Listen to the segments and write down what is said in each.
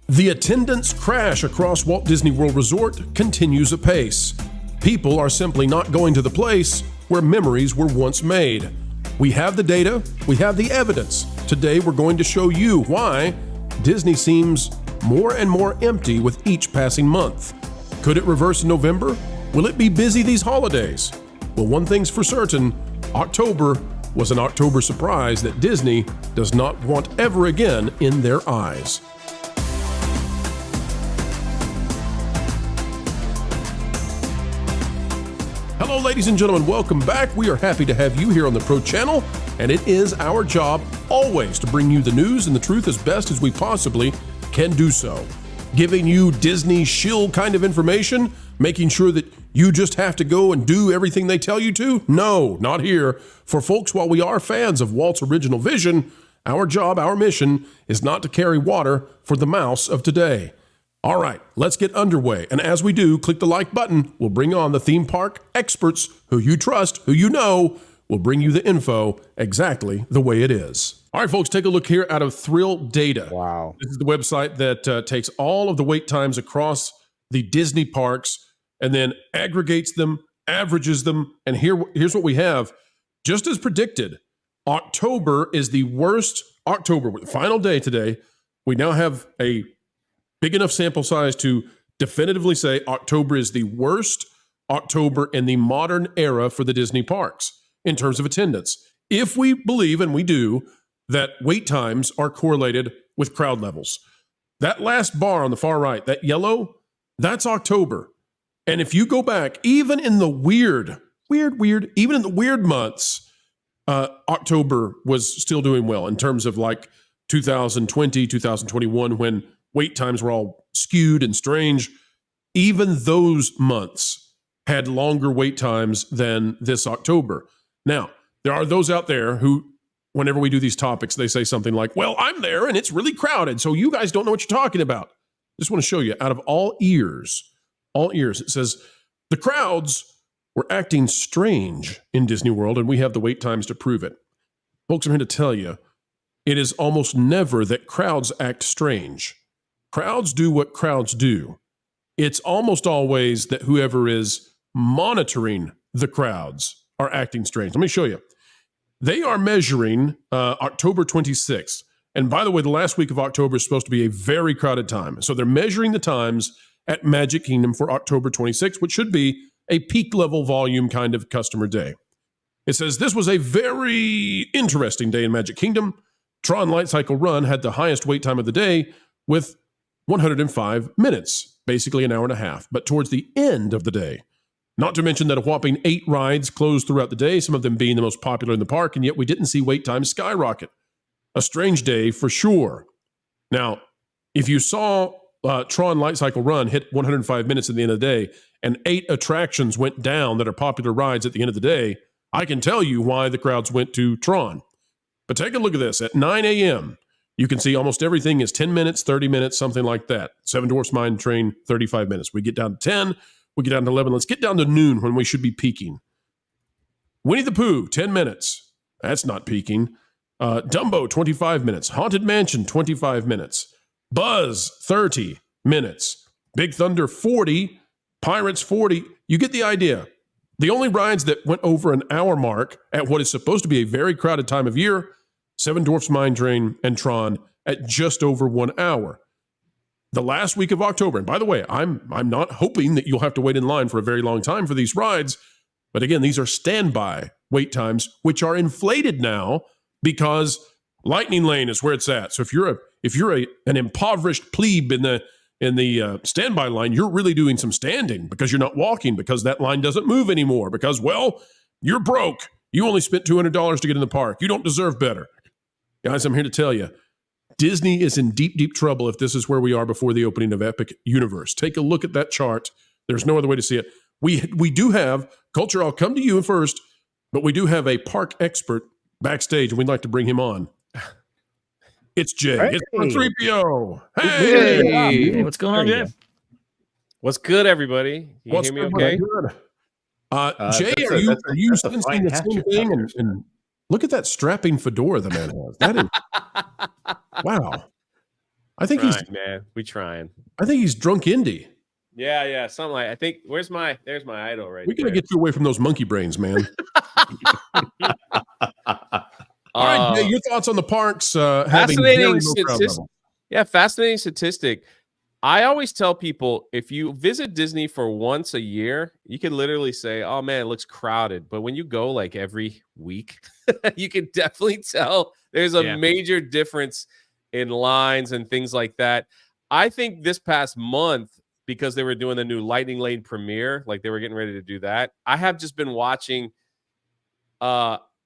The attendance crash across Walt Disney World Resort continues apace. People are simply not going to the place where memories were once made. We have the data, we have the evidence. Today we're going to show you why Disney seems more and more empty with each passing month. Could it reverse in November? Will it be busy these holidays? Well, one thing's for certain, October was an October surprise that Disney does not want ever again in their eyes. Hello, ladies and gentlemen. Welcome back. We are happy to have you here on the Pro Channel, and it is our job always to bring you the news and the truth as best as we possibly can do so. Giving you Disney shill kind of information, making sure that you just have to go and do everything they tell you to? No, not here. For folks, while we are fans of Walt's original vision, our job, our mission is not to carry water for the mouse of today. All right, let's get underway. And as we do, click the like button. We'll bring on the theme park experts who you trust, who you know, will bring you the info exactly the way it is. All right, folks, take a look here out of Thrill Data. Wow. This is the website that takes all of the wait times across the Disney parks and then aggregates them, averages them. And here's what we have. Just as predicted, October is the worst. October, the final day today, we now have a big enough sample size to definitively say October is the worst October in the modern era for the Disney parks in terms of attendance. If we believe, and we do, that wait times are correlated with crowd levels. That last bar on the far right, that yellow, that's October. And if you go back, even in the weird, even in the weird months, October was still doing well in terms of like 2020, 2021, when wait times were all skewed and strange. Even those months had longer wait times than this October. Now, there are those out there who, whenever we do these topics, they say something like, well, I'm there and it's really crowded, so you guys don't know what you're talking about. Just want to show you, out of all ears, it says, the crowds were acting strange in Disney World, and we have the wait times to prove it. Folks, I'm here to tell you, it is almost never that crowds act strange. Crowds do what crowds do. It's almost always that whoever is monitoring the crowds are acting strange. Let me show you. They are measuring October 26th. And by the way, the last week of October is supposed to be a very crowded time. So they're measuring the times at Magic Kingdom for October 26th, which should be a peak level volume kind of customer day. It says this was a very interesting day in Magic Kingdom. Tron Light Cycle Run had the highest wait time of the day with 105 minutes, basically an hour and a half, but towards the end of the day. Not to mention that a whopping 8 rides closed throughout the day, some of them being the most popular in the park, and yet we didn't see wait times skyrocket. A strange day for sure. Now, if you saw Tron Light Cycle Run hit 105 minutes at the end of the day, and 8 attractions went down that are popular rides at the end of the day, I can tell you why the crowds went to Tron. But take a look at this. At 9 a.m., you can see almost everything is 10 minutes, 30 minutes, something like that. Seven Dwarfs Mine Train, 35 minutes. We get down to 10, we get down to 11. Let's get down to noon when we should be peaking. Winnie the Pooh, 10 minutes. That's not peaking. Dumbo, 25 minutes. Haunted Mansion, 25 minutes. Buzz, 30 minutes. Big Thunder, 40. Pirates, 40. You get the idea. The only rides that went over an hour mark at what is supposed to be a very crowded time of year, Seven Dwarfs Mine Train and Tron at just over 1 hour. The last week of October, and by the way, I'm not hoping that you'll have to wait in line for a very long time for these rides, but again, these are standby wait times, which are inflated now because Lightning Lane is where it's at. So if you're an impoverished plebe in the standby line, you're really doing some standing because you're not walking, because that line doesn't move anymore, because, well, you're broke. You only spent $200 to get in the park. You don't deserve better. Guys, I'm here to tell you, Disney is in deep, deep trouble if this is where we are before the opening of Epic Universe. Take a look at that chart. There's no other way to see it. We do have, Culture, I'll come to you first, but we do have a park expert backstage, and we'd like to bring him on. It's Jay. Hey. It's 3PO. Hey, what's going on, Jay? What's good, everybody? You What's hear me good, okay? Good. Jay, are you sensing the same thing? And look at that strapping fedora the man has. That is, wow. I think trying, man. We trying. I think he's drunk Indy. Yeah. Something like I think. There's my idol right We got to there. get you away from those monkey brains, man. All right, Jay, your thoughts on the parks having very Fascinating low crowd statistic. level? Yeah, fascinating statistic. I always tell people if you visit Disney for once a year, you can literally say, "Oh man, it looks crowded." But when you go like every week, you can definitely tell there's a major difference in lines and things like that. I think this past month, because they were doing the new Lightning Lane premiere, like they were getting ready to do that, I have just been watching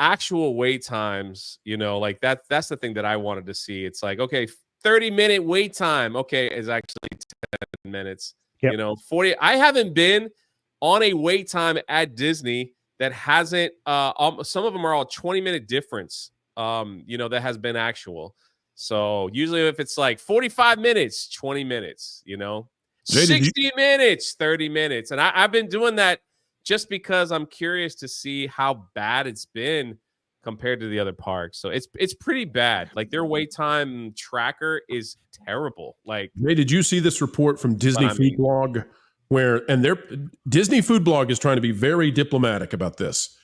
actual wait times, like that's the thing that I wanted to see. It's like, okay, 30-minute wait time, okay, is actually 10 minutes. 40. I haven't been on a wait time at Disney that hasn't some of them are all 20-minute difference, that has been actual. So usually if it's like 45 minutes, 20 minutes, Jay, 60 minutes, 30 minutes. And I've been doing that just because I'm curious to see how bad it's been compared to the other parks. So it's pretty bad. Like their wait time tracker is terrible. Like, Jay, did you see this report from Disney Food Blog and their Disney Food Blog is trying to be very diplomatic about this,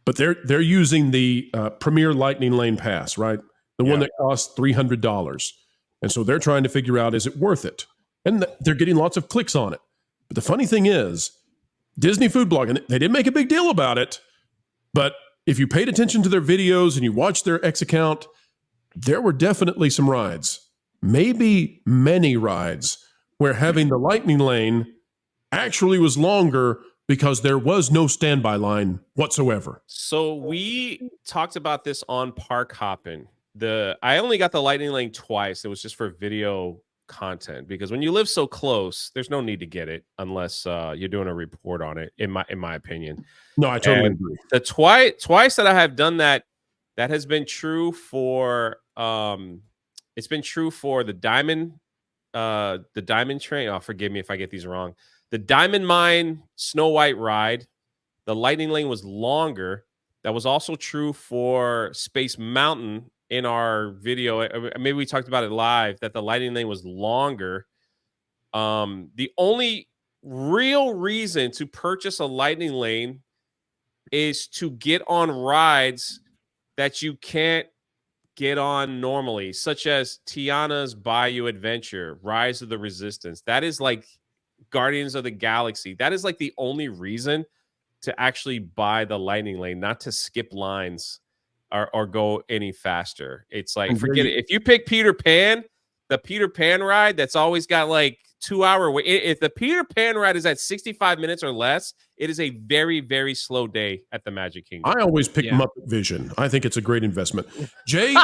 but they're using the Premier Lightning Lane Pass, right? The one that costs $300. And so they're trying to figure out, is it worth it? And they're getting lots of clicks on it. But the funny thing is, Disney Food Blog, and they didn't make a big deal about it, but if you paid attention to their videos and you watched their X account, there were definitely some rides, maybe many rides, where having the Lightning Lane actually was longer because there was no standby line whatsoever. So we talked about this on Park Hoppin'. I only got the Lightning Lane twice. It was just for video content, because when you live so close, there's no need to get it unless you're doing a report on it, in my opinion. No, I totally agree. The twice that I have done that has been true for it's been true for the Diamond Train. Oh, forgive me if I get these wrong. The Diamond Mine Snow White ride, the Lightning Lane was longer. That was also true for Space Mountain. In our video, maybe we talked about it live, that the Lightning Lane was longer. The only real reason to purchase a Lightning Lane is to get on rides that you can't get on normally, such as Tiana's Bayou Adventure, Rise of the Resistance. That is like Guardians of the Galaxy. That is like the only reason to actually buy the Lightning Lane, not to skip lines or go any faster. It's like, forget it. If you pick Peter Pan, the Peter Pan ride that's always got like 2-hour wait. If the Peter Pan ride is at 65 minutes or less, it is a very, very slow day at the Magic Kingdom. I always pick Muppet Vision. I think it's a great investment. Jay,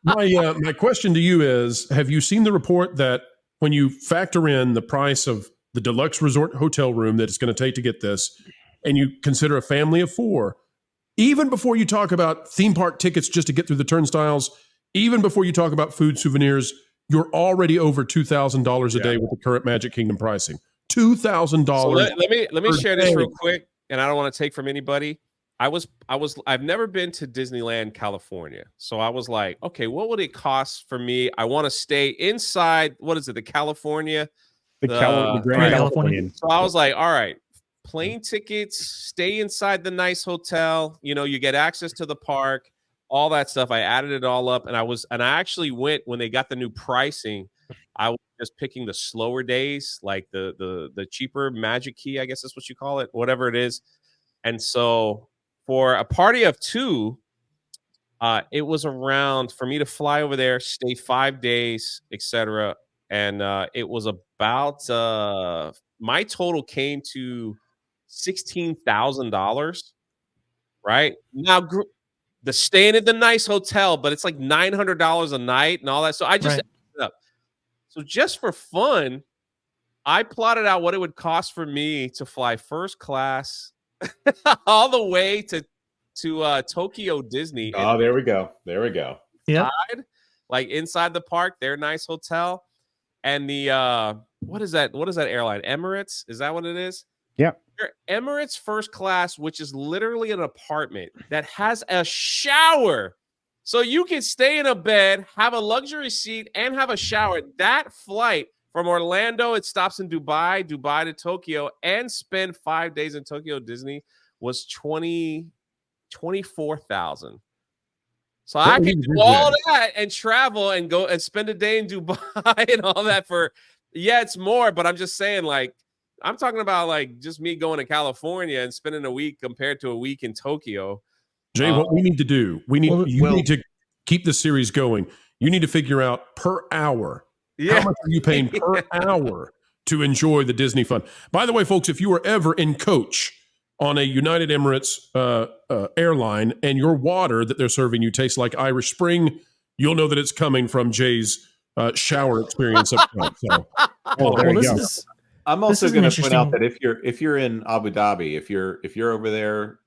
my question to you is, have you seen the report that when you factor in the price of the deluxe resort hotel room that it's going to take to get this, and you consider a family of 4, even before you talk about theme park tickets just to get through the turnstiles, even before you talk about food souvenirs, you're already over $2,000 a day with the current Magic Kingdom pricing. $2,000. So let me share this real quick, and I don't want to take from anybody. I've never been to Disneyland California, so I was like, okay, what would it cost for me? I want to stay inside. What is it? The California, the Grand Californian. So I was like, all right. Plane tickets, stay inside the nice hotel, you get access to the park, all that stuff. I added it all up, and I actually went when they got the new pricing. I was just picking the slower days, like the cheaper Magic Key, I guess that's what you call it, whatever it is. And so for a party of 2, it was around, for me to fly over there, stay 5 days, etc. And it was about my total came to $16,000, right? Now, the staying at the nice hotel, but it's like $900 a night and all that. So I just ended up. So just for fun, I plotted out what it would cost for me to fly first class all the way to Tokyo Disney. Oh, there we go. Yeah, like inside the park, their nice hotel, and the what is that airline? Emirates? Is that what it is? Yeah. Emirates first class, which is literally an apartment that has a shower So you can stay in a bed, have a luxury seat, and have a shower. That flight from Orlando, it stops in Dubai to Tokyo, and spend 5 days in Tokyo Disney was $24,000. So I can do all that and travel and go and spend a day in Dubai and all that for, it's more, but I'm just saying, like, I'm talking about like just me going to California and spending a week compared to a week in Tokyo. Jay, what we need to do, you need to keep the series going. You need to figure out per hour. How much are you paying per hour to enjoy the Disney fun? By the way, folks, if you were ever in coach on a United Emirates airline and your water that they're serving you tastes like Irish Spring, you'll know that it's coming from Jay's shower experience up front. So, there you go. I'm also going to point out that if you're in Abu Dhabi, if you're over there,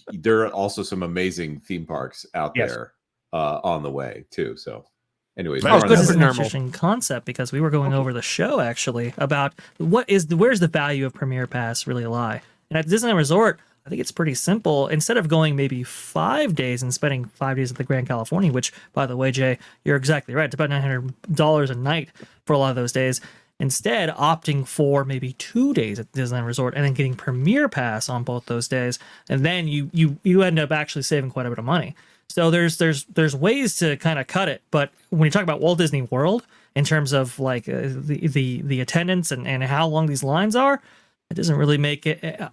there are also some amazing theme parks out there on the way too. So, anyways, this is an interesting concept because we were going over the show actually about where's the value of Premier Pass really lie. And at Disneyland Resort, I think it's pretty simple. Instead of going maybe 5 days and spending 5 days at the Grand California, which, by the way, Jay, you're exactly right. It's about $900 a night for a lot of those days. Instead, opting for maybe 2 days at Disneyland Resort and then getting Premier Pass on both those days, and then you end up actually saving quite a bit of money. So there's ways to kind of cut it, but when you talk about Walt Disney World in terms of like the attendance and how long these lines are, it doesn't really make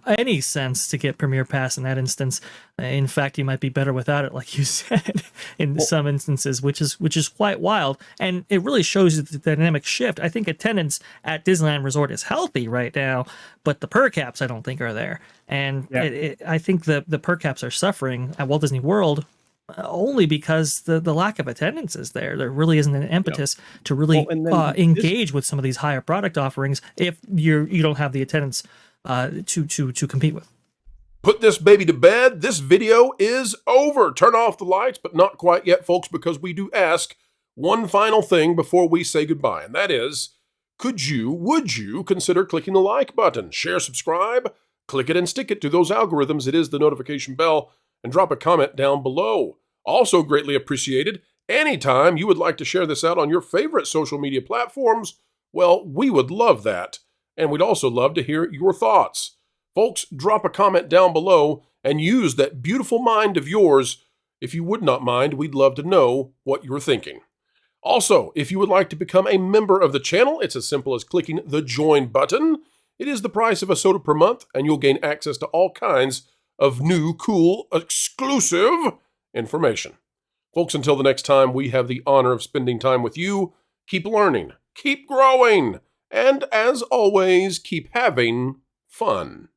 any sense to get Premier Pass in that instance. In fact, you might be better without it, like you said, in some instances, which is quite wild. And it really shows you the dynamic shift. I think attendance at Disneyland Resort is healthy right now, but the per caps I don't think are there. And I think the per caps are suffering at Walt Disney World only because the lack of attendance is there. There really isn't an impetus to really engage with some of these higher product offerings if you don't have the attendance to compete with. Put this baby to bed. This video is over. Turn off the lights, but not quite yet, folks, because we do ask one final thing before we say goodbye, and that is, would you consider clicking the like button, share, subscribe, click it and stick it to those algorithms. It is the notification bell, and drop a comment down below. Also greatly appreciated. Anytime you would like to share this out on your favorite social media platforms, well, we would love that. And we'd also love to hear your thoughts. Folks, drop a comment down below and use that beautiful mind of yours. If you would not mind, we'd love to know what you're thinking. Also, if you would like to become a member of the channel, it's as simple as clicking the join button. It is the price of a soda per month, and you'll gain access to all kinds of new, cool, exclusive information. Folks, until the next time we have the honor of spending time with you, keep learning, keep growing, and as always, keep having fun.